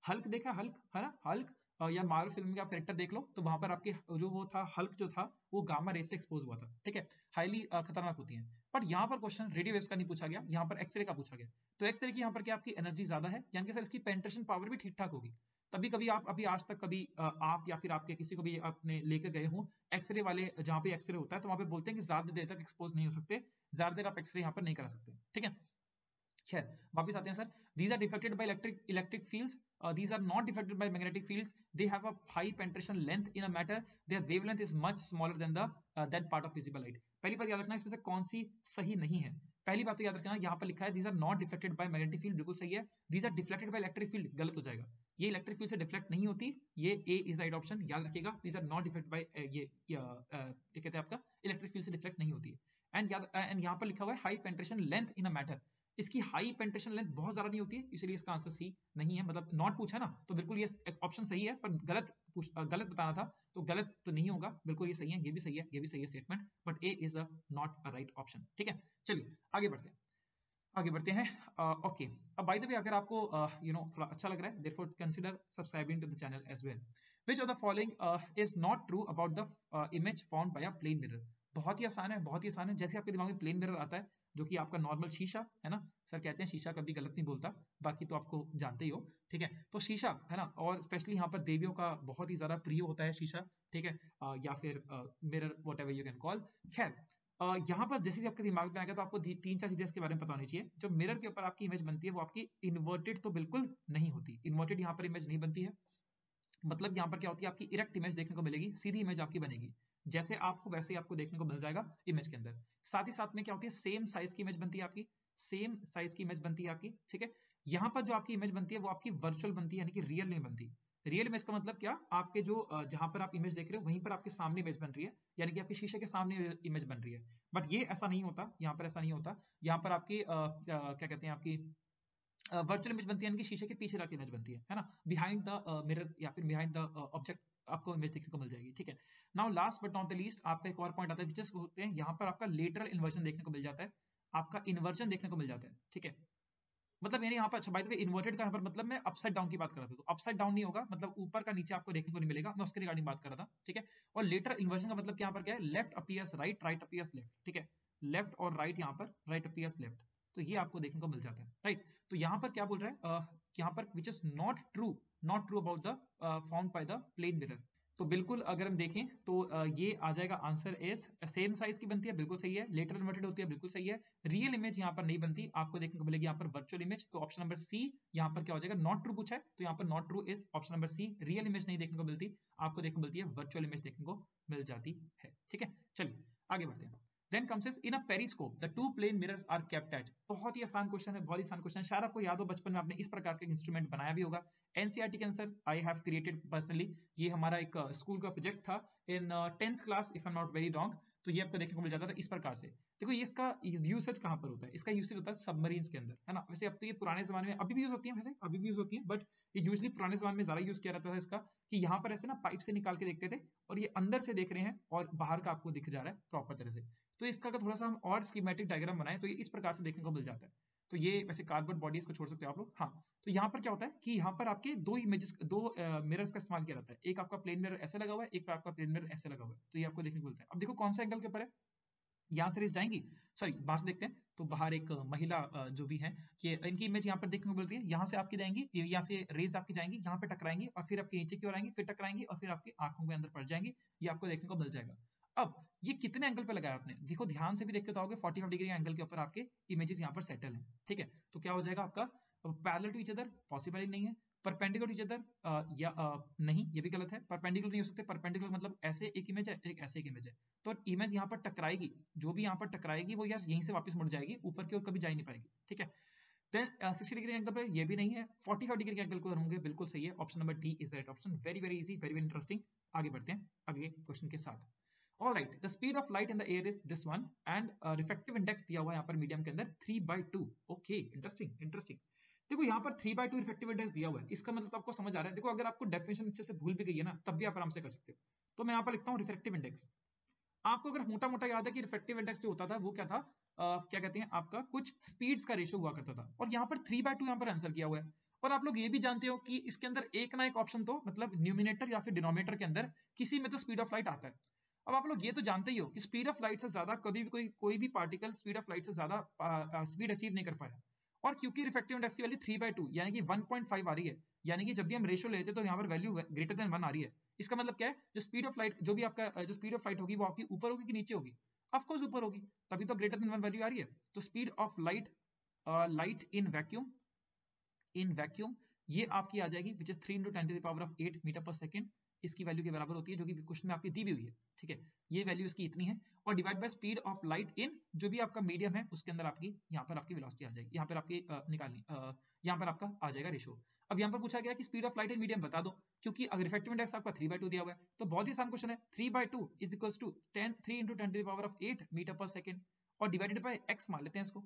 हल्क देखा, हल्क है ना, हल्क या मार्वल फिल्म का कैरेक्टर देख लो, तो वहां पर आपके जो वो था हल्क जो था वो गामा रेस से एक्सपोज हुआ था, ठीक है, हाईली खतरनाक होती है। बट यहाँ पर क्वेश्चन रेडियो वेव्स का नहीं पूछा गया, यहाँ पर एक्सरे का पूछा गया। तो एक्सरे की यहाँ पर क्या आपकी एनर्जी ज्यादा है, यानी कि सर इसकी पेनिट्रेशन पावर भी ठीक ठाक होगी। तभी कभी आप अभी आज तक कभी आप या फिर आपके किसी को भी आपने लेकर गए हो एक्सरे वाले, जहाँ पे एक्सरे होता है तो वहां पे बोलते हैं कि ज्यादा देर तक एक्सपोज नहीं हो सकते, ज्यादा देर आप एक्सरे यहाँ पर नहीं करा सकते, ठीक है। खैर वापस आते हैं sir, these are deflected by electric fields, these are not deflected by magnetic fields, they have a high penetration length in a matter, their wavelength is much smaller than the that part of visible light। पहली बात याद रखना इसमें से कौन सी सही नहीं है। पहली बात तो याद रखना यहाँ पर लिखा है these are not deflected by magnetic field, बिल्कुल सही है। these are deflected by electric field, गलत हो जाएगा, ये इलेक्ट्रिक फील्ड से डिफ्लेक्ट नहीं होती, ये ए इज राइट ऑप्शन, याद रखिएगा these are not deflected by ये कहते हैं आपका इलेक्ट्रिक फील्ड से डिफ्लेक्ट नहीं होती है। एंड यहाँ पर लिखा हुआ है high penetration length in a matter, इसकी हाई पेनिट्रेशन लेंथ बहुत ज्यादा नहीं होती है, इसलिए इसका आंसर सी नहीं है, मतलब नॉट पूछा ना, तो बिल्कुल ये ऑप्शन सही है, पर गलत बताना था, तो गलत तो नहीं होगा, बिल्कुल ये सही है, ये भी सही है, ये भी सही है statement, but A is a not a right option, ठीक है। चलिए आगे बढ़ते हैं। ओके, अब बाय द वे अगर आपको थोड़ा अच्छा लग रहा है, therefore consider subscribing to the channel as well. Which of the following is not true about the image formed by a plane mirror. बहुत ही आसान है, बहुत ही आसान है, जैसे आपके दिमाग में प्लेन मिरर आता है जो कि आपका नॉर्मल शीशा है ना, सर कहते हैं शीशा कभी गलत नहीं बोलता, बाकी तो आपको जानते ही हो, ठीक है। तो शीशा है ना, और स्पेशली यहाँ पर देवियों का बहुत ही ज्यादा प्रिय होता है शीशा, ठीक है, या फिर mirror what ever you can call. खैर यहाँ पर जैसे आपके दिमाग में आएगा तो आपको तीन चार चीजें इसके बारे में पता होनी चाहिए। जो मिरर के ऊपर आपकी इमेज बनती है वो आपकी इन्वर्टेड तो बिल्कुल नहीं होती, इन्वर्टेड यहाँ पर इमेज नहीं बनती है, मतलब यहाँ पर क्या होती है, आपकी इरेक्ट इमेज देखने को मिलेगी, सीधी इमेज आपकी बनेगी, जैसे आपको वैसे ही आपको देखने को मिल जाएगा इमेज के अंदर। साथ ही साथ में क्या होती है, सेम साइज की इमेज बनती है आपकी, सेम साइज की इमेज बनती है आपकी, ठीक है। यहाँ पर जो आपकी इमेज बनती है वो आपकी वर्चुअल बनती है, यानी कि रियल नहीं बनती। रियल इमेज का मतलब क्या, आपके जो जहां पर आप इमेज देख रहे हो वहीं पर आपके सामने इमेज बन रही है, यानी कि आपके शीशे के सामने इमेज बन रही है। बट ये ऐसा नहीं होता, यहाँ पर ऐसा नहीं होता, यहाँ पर आपकी क्या कहते हैं, आपकी वर्चुअल इमेज बनती है, यानी कि शीशे के पीछे रख इमेज बनती है ना, बिहाइंड द मिरर या फिर बिहाइंड द ऑब्जेक्ट आपको इमेज देखने को मिल जाएगी, ठीक है। Now last but not the least आपका एक और पॉइंट आता है, विच होते हैं यहाँ पर आपका लेटरल इन्वर्जन देखने को मिल जाता है, आपका इन्वर्जन देखने को मिल जाता है, ठीक है। मतलब मेरे यहाँ पर, अच्छा बाय द वे इन्वर्टेड का यहाँ पर मतलब मैं अपसाइड डाउन की बात कर रहा था, तो अपसाइड डाउन नहीं होगा, मतलब ऊपर का नीचे आपको देखने को नहीं मिलेगा, मैं उसके रिगार्डिंग बात कर रहा था, ठीक है। और लेटरल इन्वर्जन का मतलब यहाँ पर क्या है, left appears right, right appears left, ठीक है, लेफ्ट और राइट यहाँ पर राइट अपीयर्स लेफ्ट, तो ये आपको देखने को मिल जाता है, राइट। तो यहाँ पर क्या बोल रहा है, यहाँ पर which is not true about the found by the plane mirror. तो बिल्कुल अगर हम देखें तो ये आ जाएगा आंसर एस, सेम साइज की बनती है, बिल्कुल सही है, लेटरल इन्वर्टेड होती है, बिल्कुल सही है, रियल इमेज यहाँ पर नहीं बनती, आपको देखने को मिलेगी यहाँ पर वर्चुअल इमेज, तो ऑप्शन नंबर सी यहाँ पर क्या हो जाएगा, नॉट ट्रू पूछा है, तो यहाँ पर not true is option number C, real image नहीं देखने को मिलती, आपको देखने को मिलती है वर्चुअल इमेज देखने को मिल जाती है, ठीक है। चलिए आगे बढ़ते हैं। Then comes is in a periscope the two plane mirrors are kept at। बहुत ही आसान क्वेश्चन है, बहुत ही आसान क्वेश्चन है, शायद आपको याद हो बचपन में आपने इस प्रकार का इंस्ट्रूमेंट बनाया भी होगा। एनसीईआरटी के answer I have created personally, ये हमारा एक स्कूल का प्रोजेक्ट था इन 10th class if I am not very wrong, तो ये आपको देखने को मिल जाता था इस प्रकार से। देखो ये इसका यूसेज कहाँ पर होता है, इसका यूसेज होता है सबमरीन्स के अंदर, है ना। वैसे अब तो ये पुराने जमाने में अभी भी यूज होती है, वैसे अभी भी यूज होती है, बट ये यूजली पुराने जमाने में ज्यादा यूज किया जाता था इसका, कि यहाँ पर ऐसे ना पाइप से निकाल के देखते थे, और ये अंदर से देख रहे हैं और बाहर का आपको दिख जा रहा है प्रॉपर तरह से। तो इसका अगर थोड़ा सा हम और स्कीमेटिक डायग्राम बनाएं तो ये इस प्रकार से देखने को मिल जाता है। तो ये वैसे कार्डबोर्ड बॉडी इसको छोड़ सकते हो आप लोग, हाँ। तो यहाँ पर क्या होता है कि यहाँ पर आपके दो इमेजेस, दो मिरर्स का इस्तेमाल किया जाता है, एक आपका प्लेन मिरर ऐसे लगा हुआ है, एक आपका प्लेन मिरर ऐसे लगा हुआ है, तो ये आपको देखने को मिलता है। अब देखो कौन सा एंगल के ऊपर है, यहाँ से रेस जाएंगी, सॉरी बाहर से देखते हैं, तो बाहर एक महिला जो भी है, कि इनकी इमेज यहाँ पर देखने को मिल रही है, यहाँ से आपकी जाएंगी, यहाँ से रेज आपकी जाएंगी, यहाँ पे टकराएंगी और फिर आपके नीचे की ओर आएंगी, फिर टकराएंगी और फिर आपकी आंखों के अंदर पड़ जाएंगी, ये आपको देखने को मिल जाएगा। अब ये कितने एंगल पे लगाया आपने, देखो ध्यान से भी देखते तो होगे 45 डिग्री एंगल के ऊपर आपके इमेजेस यहाँ पर सेटल हैं, ठीक है। तो क्या हो जाएगा आपका, parallel to each other possible ही नहीं है, परपेंडिकुलर टू ईच अदर या नहीं, ये भी गलत है, परपेंडिकुलर नहीं हो सकते, परपेंडिकुलर मतलब ऐसे एक इमेज है, एक ऐसे एक इमेज है, तो इमेज यहाँ पर टकराएगी, जो भी यहाँ पर टकराएगी वो यार यहीं से वापस मुड़ जाएगी, ऊपर की ओर कभी जा ही नहीं पाएगी, ठीक है। देन 60 डिग्री एंगल पे ये भी नहीं है, 45 डिग्री के एंगल को होंगे, बिल्कुल सही है, option number D is the right option. Very very easy, very very interesting. आगे बढ़ते हैं अगले क्वेश्चन के साथ। Alright, the speed of light in the air is this one and refractive index दिया हुआ है यहाँ पर मीडियम के अंदर 3/2। Okay, interesting interesting. देखो यहाँ पर 3/2 रिफ्रैक्टिव इंडेक्स दिया हुआ है, इसका मतलब तो आपको समझ आ रहा है। देखो अगर आपको डेफिनेशन अच्छे से भूल भी गई है ना, तब भी आप आराम से कर सकते हो। तो मैं यहाँ पर लिखता हूँ रिफ्रैक्टिव इंडेक्स। आपको अगर मोटा मोटा याद है कि रिफ्रैक्टिव इंडेक्स जो होता था वो क्या था, क्या कहते हैं, आपका कुछ स्पीड्स का रेशियो हुआ करता था, और यहाँ पर 3/2 यहाँ पर आंसर किया हुआ है। और आप लोग ये भी जानते हो कि इसके अंदर एक ना एक ऑप्शन तो मतलब न्यूमिनेटर या फिर डिनोमिनेटर के अंदर किसी में तो स्पीड ऑफ लाइट आता है। अब आप लोग ये तो जानते ही हो कि स्पीड ऑफ लाइट से ज्यादा कभी भी कोई भी पार्टिकल स्पीड ऑफ लाइट से ज्यादा स्पीड अचीव नहीं कर पाया। और क्योंकि रिफ्रैक्टिव इंडेक्स की वैल्यू 3/2 यानी कि 1.5 आ रही है, यानी कि जब भी हम रेशियो लेते हैं तो यहाँ पर वैल्यू ग्रेटर देन 1 आ रही है। इसका मतलब क्या है, जो स्पीड ऑफ लाइट, जो भी आपका जो स्पीड ऑफ लाइट होगी वो आपकी ऊपर होगी कि नीचे होगी? ऑफ कोर्स ऊपर होगी, तभी तो ग्रेटर देन 1 वैल्यू आ रही है। तो speed of light, light in vacuum ये आपकी आ जाएगी विच इज 3 × 10⁸ मीटर पर सेकंड, इसकी वैल्यू के बराबर होती है, जो कि क्वेश्चन में आपकी दी भी हुई है। ठीक है, ये वैल्यू इसकी इतनी है, और divide by speed of light in जो भी आपका मीडियम है उसके अंदर आपकी यहाँ पर आपकी वेलोसिटी आ जाएगी। यहाँ पर आपकी निकालनी यहाँ पर आपका आ जाएगा रेशो। अब यहाँ पर पूछा गया कि speed of light in medium बता दो, क्योंकि अगर रिफ्रैक्टिव इंडेक्स आपका 3/2 दिया हुआ है, तो बहुत ही आसान क्वेश्चन है। 3/2 इज इक्वल्स टू 3 × 10⁸ मीटर पर सेकंड, और डिवाइडेड बाय x मान लेते हैं इसको।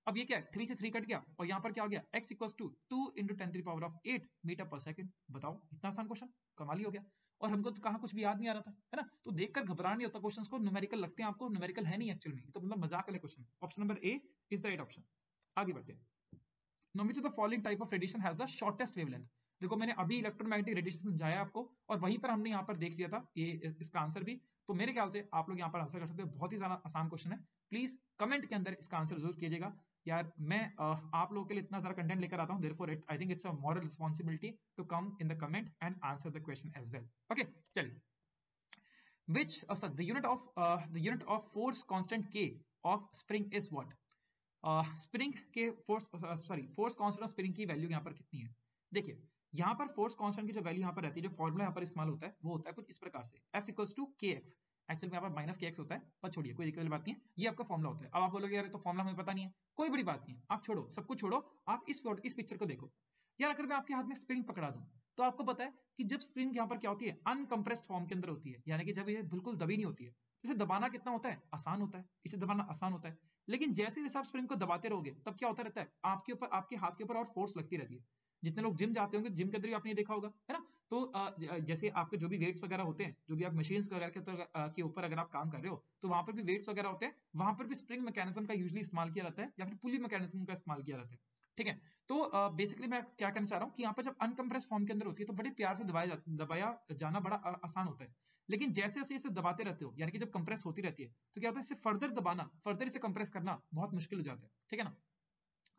अब ये क्या है, 3 से 3 कट गया, और यहाँ पर क्या हो गया, x इक्वल्स टू 2 × 10⁸ मीटर पर सेकंड। बताओ, इतना आसान क्वेश्चन, कमाल ही हो गया। और हमको तो कहाँ कुछ भी याद नहीं आ रहा था, है ना? तो देखकर घबराना नहीं होता क्वेश्चंस को, न्यूमेरिकल लगते हैं आपको, न्यूमेरिकल है नहीं एक्चुअल में, तो मतलब मजाक वाले question. Option number A is the right option. आगे बढ़ते हैं। Now which of the following type of radiation has the shortest wavelength? देखो मैंने अभी इलेक्ट्रोमैग्नेटिक रेडिएशन समझाया आपको, और वहीं पर हमने यहाँ पर देख लिया था ये इसका आंसर भी। तो मेरे ख्याल से आप लोग यहाँ पर आंसर कर सकते हो, बहुत ही ज्यादा आसान क्वेश्चन है। प्लीज कमेंट के अंदर इसका आंसर जरूर कीजिएगा यार। मैं आप लोगों के लिए इतना सारा कंटेंट लेकर आता हूँ, therefore I think it's a moral responsibility to come in the comment and answer the question as well. Okay, चलिए। Which the unit of force constant K of spring is what? Spring के फोर्स कांस्टेंट ऑफ स्प्रिंग की वैल्यू यहाँ पर कितनी है? देखिए यहाँ पर फोर्स कांस्टेंट की जो वैल्यू यहाँ पर रहती है, जो फॉर्मूला यहाँ पर इस्तेमाल होता है वो होता है कुछ इस प्रकार से, F = kx। एक्चुअली यहाँ पर -kx होता है, पर छोड़िए, कोई दिक्कत वाली बात नहीं है, ये आपका फॉर्मूला होता है। अब आप बोलोगे यार तो फॉर्मूला हमें पता नहीं है, कोई बड़ी बात नहीं है, आप छोड़ो, सब कुछ छोड़ो, आप इस पिक्चर को देखो यार। अगर मैं आपके हाथ में स्प्रिंग पकड़ा दूं, तो आपको पता है कि जब स्प्रिंग यहाँ पर क्या होती है, अनकंप्रेस्ड फॉर्म के अंदर होती है, यानी कि जब ये बिल्कुल दबी नहीं होती है, इसे दबाना कितना होता है, आसान होता है, इसे दबाना आसान होता है। लेकिन जैसे जैसे आप स्प्रिंग को दबाते रहोगे, तब क्या होता रहता है, आपके ऊपर, आपके हाथ के ऊपर और फोर्स लगती रहती है। जितने लोग जिम जाते होंगे, जिम के अंदर भी आपने ये देखा होगा, है ना? तो जैसे आपके जो भी वेट्स वगैरह होते हैं, जो भी आप मशीन्स वगैरह के ऊपर अगर आप काम कर रहे हो, तो वहां पर भी वेट्स वगैरह होते हैं, वहां पर भी स्प्रिंग मैकेनिज्म का यूजुअली इस्तेमाल किया जाता है, या फिर पुली मैकेनिज्म का इस्तेमाल किया जाता है। ठीक है, तो बेसिकली मैं क्या कहना चाह रहा हूँ कि यहाँ पर जब अनकंप्रेस्ड फॉर्म के अंदर होती है, तो बड़े प्यार से दबाया जाना बड़ा आसान होता है। लेकिन जैसे जैसे इसे दबाते रहते हो, यानी कि जब कंप्रेस होती रहती है, तो क्या होता है, इसे फर्दर दबाना, फर्दर इसे कंप्रेस करना बहुत मुश्किल हो जाता है। ठीक है ना?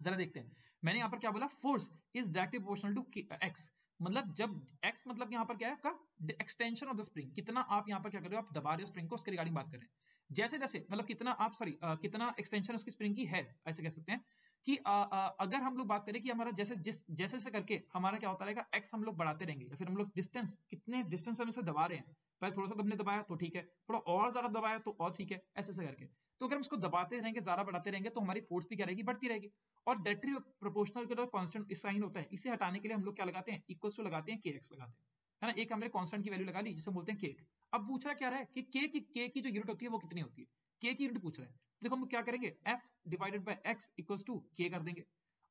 जरा देखते हैं, मैंने यहाँ पर क्या बोला, force is directly proportional to X. मतलब जब x मतलब यहाँ पर क्या है आपका, एक्सटेंशन ऑफ द स्प्रिंग, कितना आप यहाँ पर क्या कर रहे हो, आप दबा रहे हो स्प्रिंग को, उसके रिगार्डिंग बात कर रहे हैं। जैसे जैसे मतलब कितना आप कितना एक्सटेंशन उसकी स्प्रिंग की है, ऐसे कह सकते हैं कि अगर हम लोग बात करें कि हमारा जैसे जैसे करके हमारा क्या होता रहेगा, x हम लोग बढ़ाते रहेंगे, या फिर हम लोग डिस्टेंस, कितने डिस्टेंस हम इसे दबा रहे हैं, पहले थोड़ा सा दबने दबाया तो ठीक है, थोड़ा और ज्यादा दबाया तो और ठीक है, ऐसे ऐसे करके। तो अगर हम इसको दबाते रहेंगे, ज्यादा बढ़ाते रहेंगे, तो हमारी फोर्स भी क्या रहेगी, बढ़ती रहेगी। और डायरेक्टली प्रोपोर्शनल के कांस्टेंट साइन होता है, इसे हटाने के लिए हम लोग क्या लगाते हैं, इक्वल टू लगाते हैं, kx लगाते हैं, है ना? एक हमने कांस्टेंट की वैल्यू लगा दी, जिसे बोलते हैं k। अब पूछ रहा क्या रहा है कि k की जो यूनिट होती है वो कितनी होती है, k की यूनिट पूछ रहा है। देखो हम क्या करेंगे, f divided by x equals to k कर देंगे।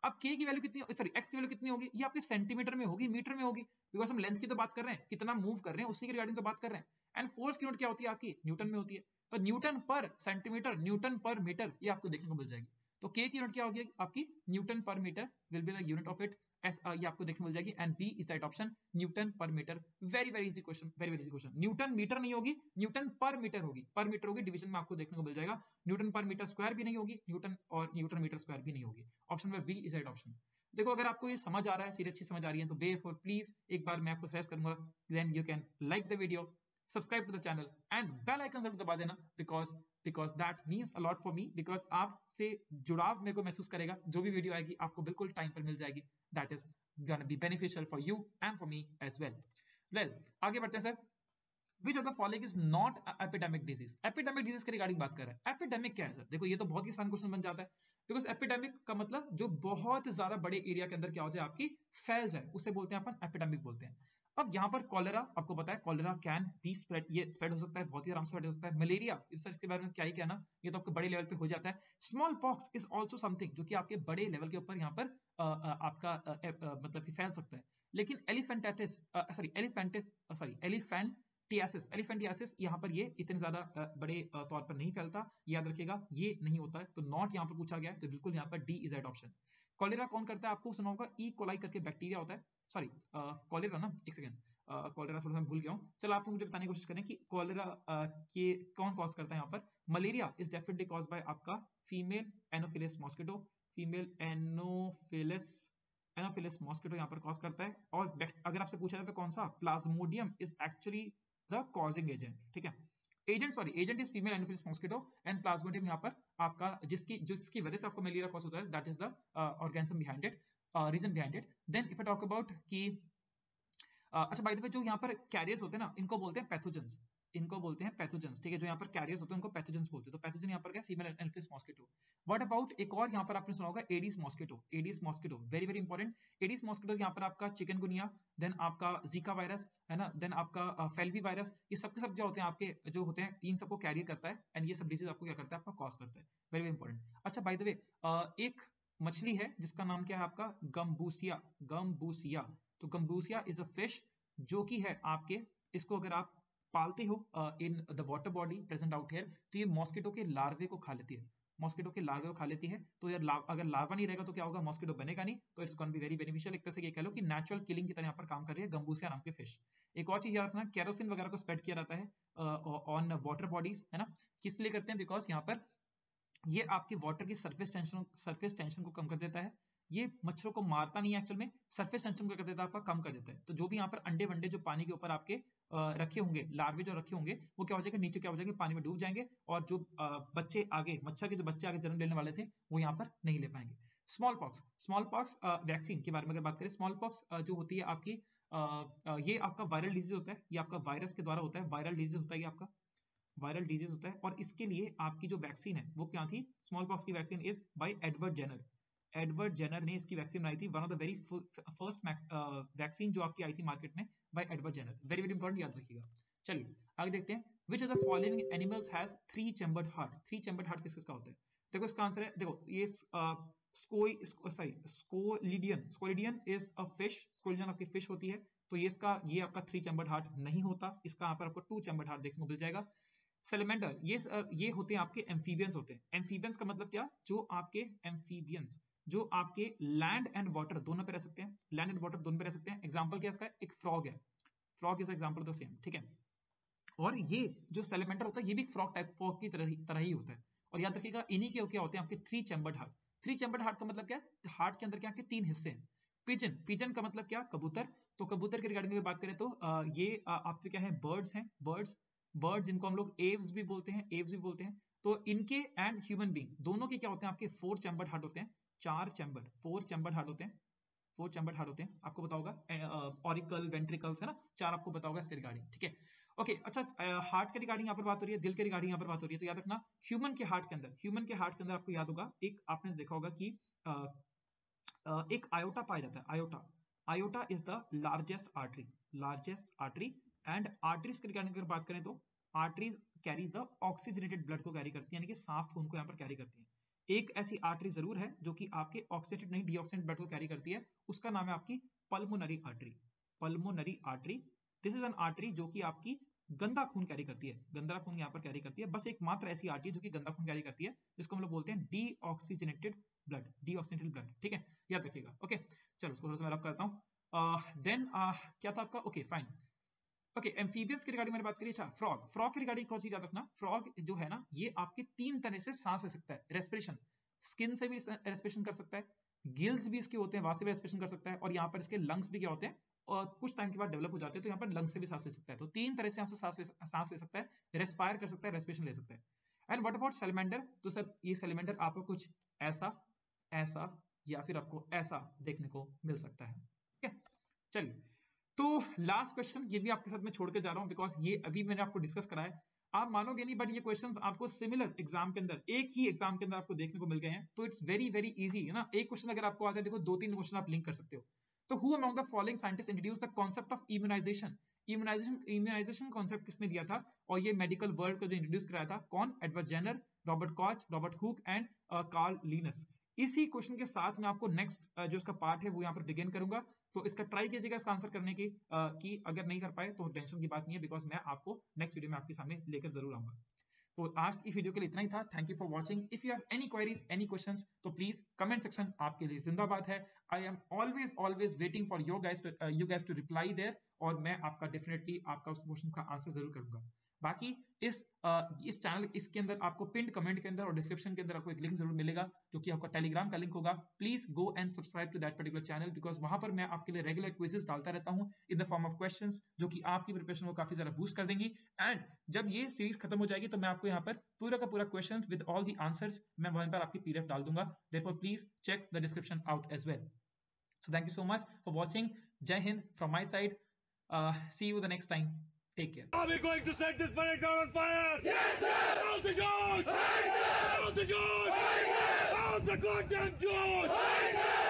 अब k की वैल्यू कितनी, सॉरी x की वैल्यू कितनी होगी, ये आपके सेंटीमीटर में होगी, मीटर में होगी, बिकॉज हम लेंथ की तो बात कर रहे हैं, कितना मूव कर रहे हैं उसी के रिगार्डिंग तो बात कर रहे हैं। एंड फोर्स की यूनिट क्या होती है आपकी, न्यूटन में होती है। तो न्यूटन पर सेंटीमीटर, न्यूटन पर मीटर, ये आपको देखने को मिल जाएगी। तो k की यूनिट क्या होगी आपकी, newton per metre will be the unit of it, ये आपको देखने मिल जाएगी। And B is the right option, newton per metre. Very very easy question, very very easy question. Newton metre नहीं होगी, न्यूटन पर मीटर होगी, पर मीटर होगी, डिवीजन में आपको देखने को मिल जाएगा। न्यूटन पर मीटर स्क्वायर भी नहीं होगी, न्यूटन और न्यूटन मीटर स्क्वायर भी नहीं होगी। Option number B is the right option. देखो अगर आपको ये समझ आ रहा है, सीरीज अच्छी समझ आ रही है, तो बेफोर प्लीज एक बार मैं आपको सजेस्ट करूंगा, then you can like the video, subscribe to the channel and bell icon जरूर दबा देना, because that means a lot for me, because आपसे जुड़ाव मेरे को महसूस करेगा, जो भी वीडियो आएगी आपको बिल्कुल टाइम पर मिल जाएगी। That is gonna be beneficial for you and for me as well. Well, आगे बढ़ते हैं sir. Which of the following is not epidemic disease? Epidemic disease के रिगार्डिंग बात कर रहे हैं। एपिडेमिक क्या है सर? देखो ये तो बहुत ही आसान क्वेश्चन बन जाता है, बिकॉज एपिडेमिक का मतलब जो बहुत ज्यादा बड़े एरिया के अंदर क्या हो जाए, आपकी फैल जाए, उसे बोलते हैं अपन एपिडेमिक बोलते हैं। अब यहाँ पर कॉलेरा, आपको पता है कॉलेरा कैन बी स्प्रेड, ये स्प्रेड हो सकता है, बहुत ही आराम से स्प्रेड हो सकता है। मलेरिया, इस इसके बारे में क्या ही कहना, ये तो आपके बड़े लेवल पे हो जाता है। Small pox is also something जो कि आपके बड़े लेवल के ऊपर यहाँ पर आपका मतलब कि फैल सकता है। लेकिन एलिफेंटाइटिस एलिफेंटियासिस यहाँ पर ये इतने ज्यादा बड़े तौर पर नहीं फैलता, याद रखिएगा ये नहीं होता है, तो नॉट यहाँ पर पूछा गया है, तो बिल्कुल यहाँ पर D is that option. Cholera कौन करता है? आपको सुना होगा ई कोलाई करके बैक्टीरिया होता है, सॉरी कॉलेरा ना, एक सेकेंड, कॉलेरा थोड़ा सा भूल गया हूँ। चलो आप मुझे बताने की कोशिश करें कि कॉलेरा के कौन कॉज करता है यहाँ पर। Malaria is definitely cause by आपका female anopheles mosquito, female anopheles mosquito यहाँ पर कॉज करता है। और अगर आपसे पूछा जाए तो कौन सा, Plasmodium is actually the causing agent, ठीक है। Agent is female anopheles mosquito and Plasmodium यहाँ पर आपका जिसकी वजह से आपको मलेरिया कॉज होता है, that is the organism behind it, reason behind it. Then if I talk about कि अच्छा बाय द वे जो यहाँ पर कैरियर्स होते हैं ना, इनको बोलते हैं पैथोजेंस, ठीक है। जो यहाँ पर कैरियर्स होते हैं उनको पैथोजेंस बोलते हैं। तो पैथोजन यहाँ पर क्या, female anopheles mosquito. What about एक और यहाँ पर आपने सुना होगा Aedes mosquito, very very important. Aedes mosquito यहाँ पर आपका चिकनगुनिया, देन आपका जीका वायरस है ना, देन आपका फेल्वी वायरस, ये सब के सब जो होते हैं आपके जो होते हैं, इन सबको कैरी करता है एंड ये सब डिजीज आपको क्या करता है, आपका कॉज करता है, वेरी वेरी इंपॉर्टेंट। अच्छा बाय द वे एक मछली है जिसका नाम क्या है आपका, गम्बूसिया। तो गम्बूसिया इज अ फिश जो कि है आपके, इसको अगर आप पालते हो in the water body present out here, तो ये मॉस्किटो के लार्वे को खा लेती है, तो यार अगर लार्वा नहीं रहेगा तो क्या होगा, मॉस्किटो बनेगा नहीं, तो it's gonna be very beneficial. एक तरह से ये कह लो कि नेचुरल किलिंग की तरह यहाँ पर काम कर रही है गम्बूसिया नाम की फिश। एक और चीज याद रखना, केरोसिन वगैरह को स्प्रेड किया जाता है ऑन वाटर बॉडीज, है ना, किस लिए करते हैं, बिकॉज यहाँ पर ये आपके वाटर की सरफेस टेंशन को कम कर देता है। ये मच्छरों को मारता नहीं है एक्चुअल में, सरफेस टेंशन को कर देता है, आपका कम कर देता है। तो जो भी यहाँ पर अंडे वंडे जो पानी के ऊपर आपके रखे होंगे, लार्वे जो रखे होंगे, वो क्या हो जाएगा, नीचे क्या हो जाएंगे, पानी में डूब जाएंगे, और जो बच्चे आगे, मच्छर के जो बच्चे आगे जन्म लेने वाले थे, वो यहाँ पर नहीं ले पाएंगे। स्मॉल पॉक्स वैक्सीन के बारे में अगर बात करें, स्मॉल पॉक्स जो होती है आपकी ये आपका वायरल डिजीज होता है, ये आपका वायरस के द्वारा होता है, वायरल डिजीज होता है, ये आपका वायरल डिजीज होता है। और इसके लिए आपकी जो वैक्सीन है वो क्या थी, स्मॉल पॉक्स की vaccine is by Edward Jenner ने इसकी वैक्सीन बनाई थी, one of the very first vaccine जो आपकी आई थी मार्केट में by Edward Jenner, very very important, याद रखिएगा। चलिए आगे देखते हैं, which of the following animals has three chambered heart किस किसका होता है? देखो इसका आंसर है, देखो ये स्कोलिडियन इज अ फिश, स्कोलिडियन आपकी फिश होती है, तो ये आपका थ्री चैम्बर्ड हार्ट नहीं होता, इसका यहाँ पर आपको टू चैम्बर्ड हार्ट देखने को मिल जाएगा। सेलेमेंडर ये होते हैं आपके एम्फीबियंस होते हैं। एम्फीबियंस का मतलब क्या, जो आपके लैंड एंड वाटर दोनों पे रह सकते हैं, एग्जांपल क्या इसका, एक फ्रॉग है, frog is example of the same, ठीक है। और ये जो सेलेमेंडर होता है ये भी फ्रॉग की तरह ही होता है। और याद रखिएगा इन्हीं के क्या होते हैं, आपके थ्री चैम्बर्ड हार्ट का मतलब क्या है, हार्ट के अंदर क्या के तीन हिस्से हैं। पिजन का मतलब क्या, कबूतर। तो कबूतर के रिगार्डिंग अगर बात करें तो ये आपके क्या है, बर्ड्स जिनको हम लोग एव्स भी बोलते हैं। तो इनके एंड ह्यूमन बीइंग दोनों के क्या होते हैं, आपके फोर चैम्बर्ड हार्ट होते हैं, फोर चैम्बर्ड हार्ट होते हैं, आपको पता होगा, ऑरिकल वेंट्रिकल्स है ना, चार आपको पता होगा इसके रिगार्डिंग, ठीक है। ओके अच्छा, हार्ट के रिगार्डिंग यहाँ पर बात हो रही है, दिल के रिगार्डिंग यहाँ पर बात हो रही है, तो याद रखना ह्यूमन के हार्ट के अंदर आपको याद होगा, एक आपने देखा होगा कि एक आयोटा पाया जाता है, iota is the largest artery and arteries के रिगार्डिंग अगर बात करें तो arteries carry the oxygenated blood को कैरी करती है, यानी कि साफ खून को यहाँ पर कैरी करती है। एक ऐसी आर्टरी जरूर है जो कि आपके ऑक्सीजनेटेड नहीं डीऑक्सीजनेटेड ब्लड को कैरी करती है, उसका नाम है आपकी pulmonary artery. This is an artery जो कि आपकी गंदा खून कैरी करती है, यहाँ पर कैरी करती है। बस एक मात्र ऐसी आर्टरी है जो कि गंदा खून कैरी करती है, जिसको हम लोग बोलते हैं डीऑक्सीजनेटेड ब्लड, ठीक है, याद रखिएगा। ओके चलो इसको थोड़ा सा मैं रब करता हूँ। देन क्या था आपका, ओके फाइन, ओके एम्फीबियंस की रिगार्डिंग मैंने बात करी। अच्छा फ्रॉग की रिगार्डिंग कौन सी याद रखना, फ्रॉग जो है ना ये आपके तीन तरह से सांस ले सकता है, रेस्पिरेशन, स्किन से भी रेस्पिरेशन कर सकता है, गिल्स भी इसके होते हैं, वहां से भी रेस्पिरेशन कर सकता है, और यहाँ पर इसके लंग्स भी क्या होते हैं, और कुछ टाइम के बाद डेवलप हो जाते हैं, तो यहाँ पर लंग्स से भी सांस ले सकता है। तो तीन तरह से सांस ले सकता है, रेस्पायर कर सकता है, रेस्पिरेशन ले सकता है। एंड व्हाट अबाउट सेलेमेंडर, तो सर ये सेलेमेंडर आपको कुछ ऐसा या फिर आपको ऐसा देखने को मिल सकता है, ठीक है। चलिए तो लास्ट क्वेश्चन ये भी आपके साथ मैं छोड़ के जा रहा हूँ बिकॉज ये अभी मैंने आपको डिस्कस कराया, आप मानोगे नहीं बट ये क्वेश्चंस आपको सिमिलर एग्जाम के अंदर, एक ही एग्जाम के अंदर आपको देखने को मिल गए हैं, तो इट्स वेरी वेरी इजी है ना। एक क्वेश्चन अगर आपको आ जाए, देखो 2-3 क्वेश्चन आप लिंक कर सकते हो। तो who among the following scientist introduce the concept of immunization, immunization concept किसने दिया था और ये मेडिकल वर्ल्ड को जो इंट्रोड्यूस कराया था, कौन? Edward Jenner, Robert Koch, Robert Hooke and Carl Linnaeus. इसी क्वेश्चन के साथ मैं आपको नेक्स्ट जो इसका पार्ट है वो यहाँ पर बिगिन करूंगा, तो इसका ट्राई कीजिएगा इसका आंसर करने की, कि अगर नहीं कर पाए तो टेंशन की बात नहीं है बिकॉज मैं आपको नेक्स्ट वीडियो में आपके सामने लेकर जरूर आऊंगा। तो आज इस वीडियो के लिए इतना ही था। Thank you for watching. If you have any queries, any questions, तो प्लीज कमेंट सेक्शन आपके लिए जिंदाबाद है। I am always waiting for you guys to reply there, और मैं आपका डेफिनेटली आपका उस क्वेश्चन का आंसर जरूर करूंगा। बाकी इस चैनल, इसके अंदर आपको पिन कमेंट के अंदर और डिस्क्रिप्शन के अंदर आपको एक लिंक जरूर मिलेगा जो कि आपका टेलीग्राम का लिंक होगा। Please go and subscribe to that particular channel because वहां पर मैं आपके लिए रेगुलर क्विजेस डालता रहता हूं in the form of questions, जो कि आपकी प्रिपरेशन को काफी ज्यादा बूस्ट कर देंगी। एंड जब ये सीरीज खत्म हो जाएगी तो मैं आपको यहाँ पर पूरा का पूरा questions with all the answers मैं वहां पर आपकी पीडीएफ डाल दूंगा। Therefore please check the description out as well. So thank you so much for watching. Jai Hind from my side. See you the next time. Take care. Are we going to set this planet ground on fire? Yes, sir! How's the George? How's the George? How's the goddamn George?